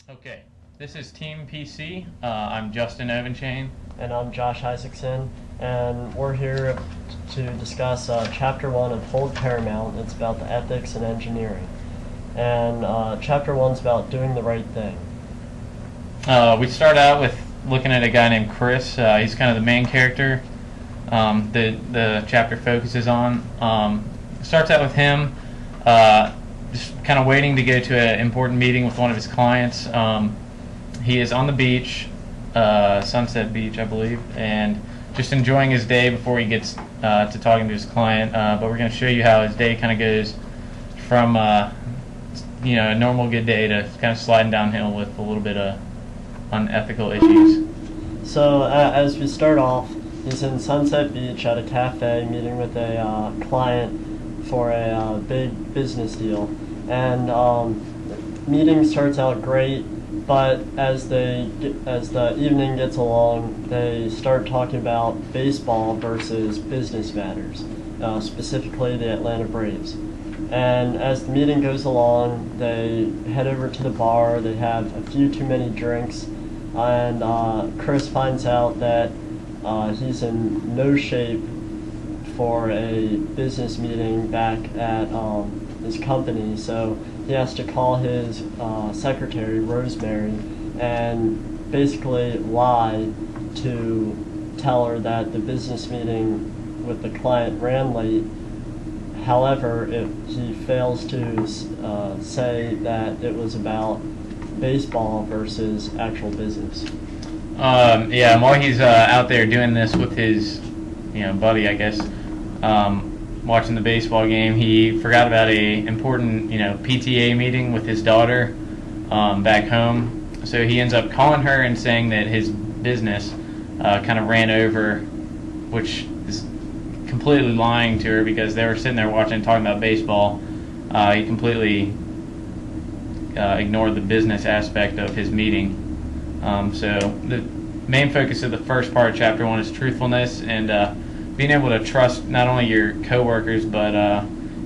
Okay, this is Team PC. I'm Justin Ovenchain. And I'm Josh Isaacson, and we're here to discuss Chapter 1 of Hold Paramount. It's about the ethics in engineering. And Chapter 1 is about doing the right thing. We start out with looking at a guy named Chris. He's kind of the main character the chapter focuses on. Starts out with him just kind of waiting to go to an important meeting with one of his clients. He is on the beach, Sunset Beach, I believe, and just enjoying his day before he gets to talking to his client. But we're going to show you how his day kind of goes from a normal good day to kind of sliding downhill with a little bit of unethical issues. So as we start off, he's in Sunset Beach at a cafe meeting with a client for a big business deal. And meeting starts out great, but as the evening gets along, they start talking about baseball versus business matters, specifically the Atlanta Braves. And as the meeting goes along, they head over to the bar, they have a few too many drinks, and Chris finds out that he's in no shape for a business meeting back at his company, so he has to call his secretary, Rosemary, and basically lie to tell her that the business meeting with the client ran late. However, if he fails to say that it was about baseball versus actual business. And while he's out there doing this with his buddy, I guess, watching the baseball game, he forgot about a important PTA meeting with his daughter back home. So he ends up calling her and saying that his business kind of ran over, which is completely lying to her because they were sitting there watching and talking about baseball. He completely ignored the business aspect of his meeting. So the main focus of the first part of Chapter 1 is truthfulness and being able to trust not only your coworkers but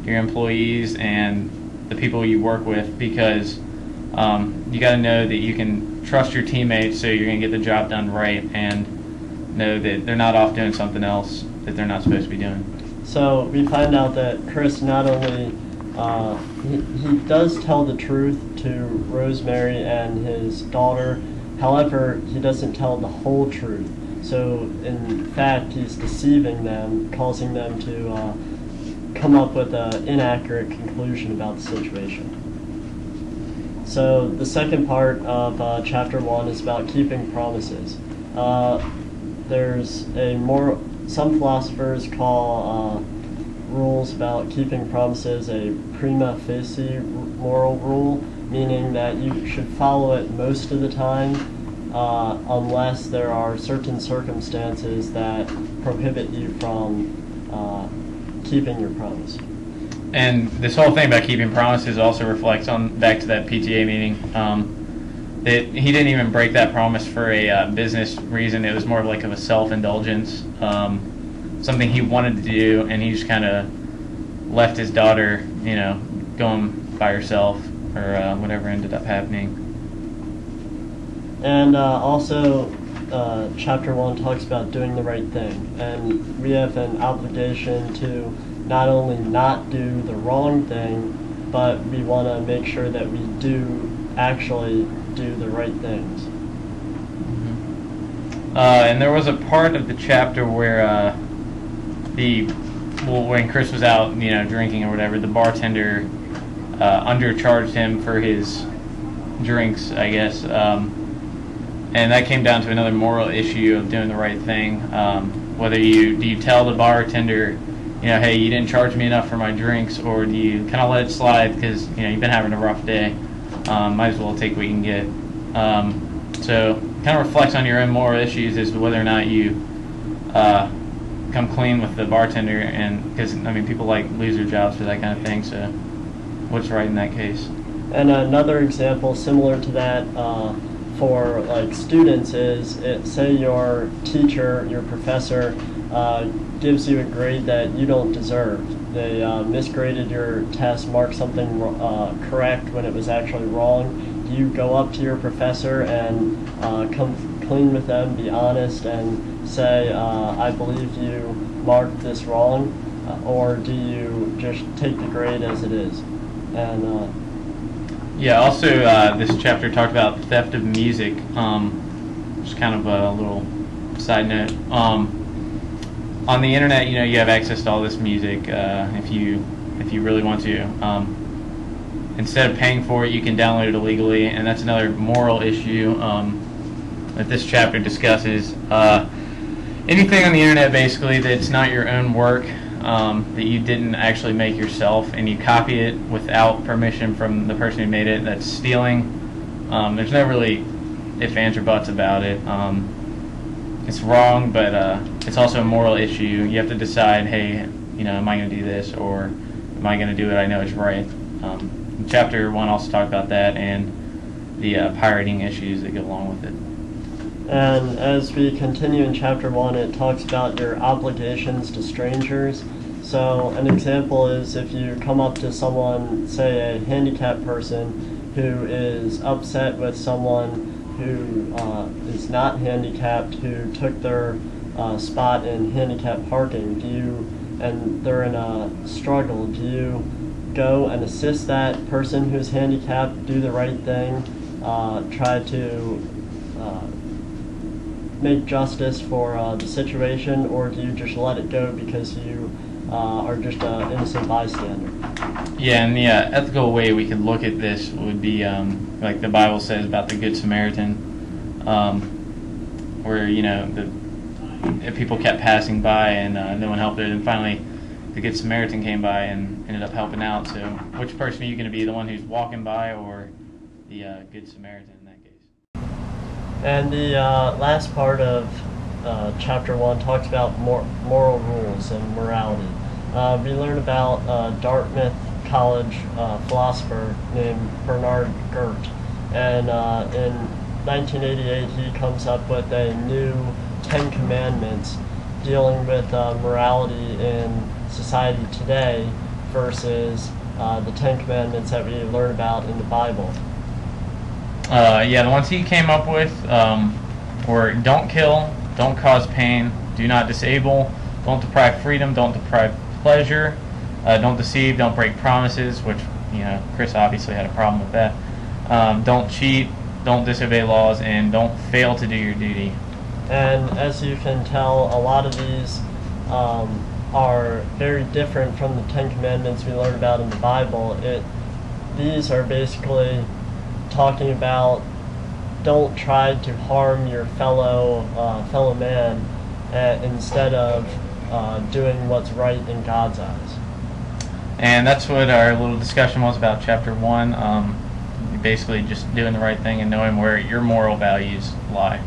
your employees and the people you work with, because you got to know that you can trust your teammates, so you're going to get the job done right and know that they're not off doing something else that they're not supposed to be doing. So we find out that Chris not only he does tell the truth to Rosemary and his daughter, however, he doesn't tell the whole truth. So in fact, he's deceiving them, causing them to come up with an inaccurate conclusion about the situation. So the second part of Chapter 1 is about keeping promises. There's some philosophers call rules about keeping promises a prima facie moral rule, meaning that you should follow it most of the time, unless there are certain circumstances that prohibit you from keeping your promise. And this whole thing about keeping promises also reflects on back to that PTA meeting. That he didn't even break that promise for a business reason. It was more of like a self-indulgence, something he wanted to do, and he just kind of left his daughter, going by herself, or whatever ended up happening. And also, Chapter 1 talks about doing the right thing, and we have an obligation to not only not do the wrong thing, but we want to make sure that we do actually do the right things. Mm-hmm. And there was a part of the chapter where when Chris was out, drinking or whatever, the bartender undercharged him for his drinks, I guess. And that came down to another moral issue of doing the right thing. Whether do you tell the bartender, hey, you didn't charge me enough for my drinks, or do you kind of let it slide because you've been having a rough day? Might as well take what you can get. So kind of reflects on your own moral issues as to whether or not you come clean with the bartender, and because people lose their jobs for that kind of thing. So what's right in that case? And another example similar to that for students is, say your teacher, your professor gives you a grade that you don't deserve, they misgraded your test, marked something correct when it was actually wrong, do you go up to your professor and come clean with them, be honest, and say, I believe you marked this wrong, or do you just take the grade as it is? And yeah, also this chapter talked about theft of music, just kind of a little side note. On the internet, you have access to all this music if you really want to. Instead of paying for it, you can download it illegally, and that's another moral issue that this chapter discusses. Anything on the internet, basically, that's not your own work, that you didn't actually make yourself, and you copy it without permission from the person who made it, that's stealing. There's no really ifs, ands, or buts about it. It's wrong, but it's also a moral issue. You have to decide, hey, am I going to do this, or am I going to do what I know is right? Chapter 1 also talked about that and the pirating issues that go along with it. And as we continue in Chapter 1, it talks about your obligations to strangers. So an example is if you come up to someone, say a handicapped person, who is upset with someone who is not handicapped, who took their spot in handicapped parking, and they're in a struggle, do you go and assist that person who's handicapped, do the right thing, try to make justice for the situation, or do you just let it go because you are just an innocent bystander? Yeah, and the ethical way we could look at this would be like the Bible says about the Good Samaritan, where if people kept passing by and no one helped it, and finally the Good Samaritan came by and ended up helping out. So which person are you going to be, the one who's walking by or the Good Samaritan in that case? And the last part of Chapter 1 talks about moral rules and morality. We learn about Dartmouth College philosopher named Bernard Gert. And in 1988, he comes up with a new 10 Commandments dealing with morality in society today versus the 10 Commandments that we learn about in the Bible. The ones he came up with were don't kill, don't cause pain, do not disable, don't deprive freedom, don't deprive pleasure, don't deceive, don't break promises, which, Chris obviously had a problem with that. Don't cheat, don't disobey laws, and don't fail to do your duty. And as you can tell, a lot of these are very different from the 10 Commandments we learn about in the Bible. These are basically talking about don't try to harm your fellow man instead of doing what's right in God's eyes. And that's what our little discussion was about Chapter 1. Basically just doing the right thing and knowing where your moral values lie.